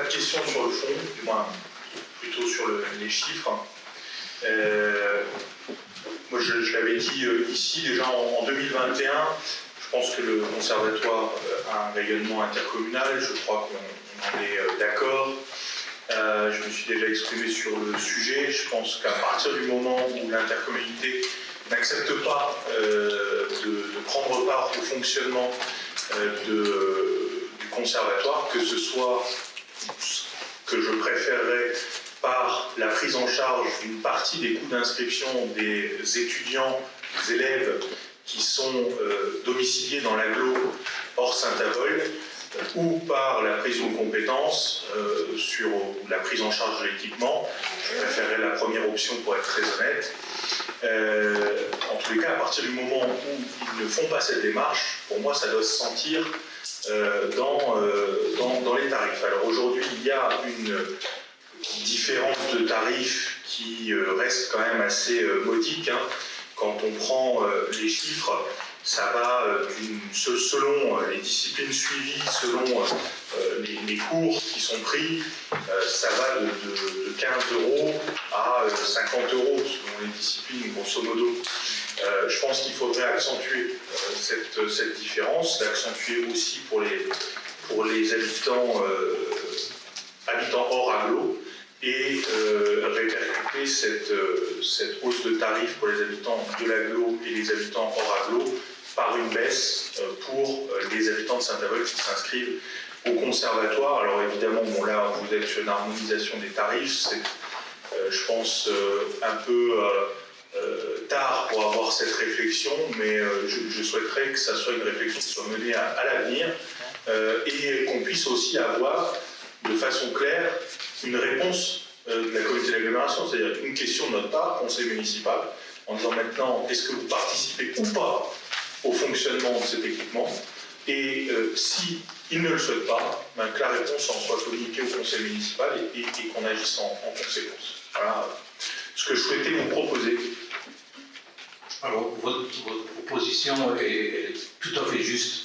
de questions sur le fond, du moins plutôt sur les chiffres. Moi, je l'avais dit ici, déjà en 2021, je pense que le conservatoire a un rayonnement intercommunal, je crois qu'on en est d'accord. Je me suis déjà exprimé sur le sujet. Je pense qu'à partir du moment où l'intercommunalité n'accepte pas de prendre part au fonctionnement du conservatoire, que ce soit ce que je préférerais par la prise en charge d'une partie des coûts d'inscription des étudiants, des élèves qui sont domiciliés dans l'agglo hors Saint-Avold, ou par la prise de compétences sur la prise en charge de l'équipement. Je préférerais la première option pour être très honnête. En tous les cas, à partir du moment où ils ne font pas cette démarche, pour moi, ça doit se sentir dans les tarifs. Alors aujourd'hui, il y a une différence de tarifs qui reste quand même assez modique. Hein. Quand on prend les chiffres, ça va selon les disciplines suivies, selon les cours qui sont pris, ça va de 15 € à 50 € selon les disciplines, grosso modo. Je pense qu'il faudrait accentuer cette différence, l'accentuer aussi pour les habitants hors agglo, et répercuter cette hausse de tarifs pour les habitants de l'agglo et les habitants hors agglo par une baisse pour les habitants de Saint-Avold qui s'inscrivent au conservatoire. Alors évidemment, bon, là, vous êtes sur une harmonisation des tarifs, c'est, je pense, un peu tard pour avoir cette réflexion, mais je souhaiterais que ça soit une réflexion qui soit menée à l'avenir et qu'on puisse aussi avoir de façon claire une réponse de la communauté d'agglomération, c'est-à-dire une question de notre part, conseil municipal, en disant maintenant, est-ce que vous participez ou pas au fonctionnement de cet équipement, et si il ne le souhaite pas, ben, que la réponse en soit communiquée au conseil municipal et qu'on agisse en conséquence. Voilà ce que je souhaitais vous proposer. Alors, votre proposition est tout à fait juste.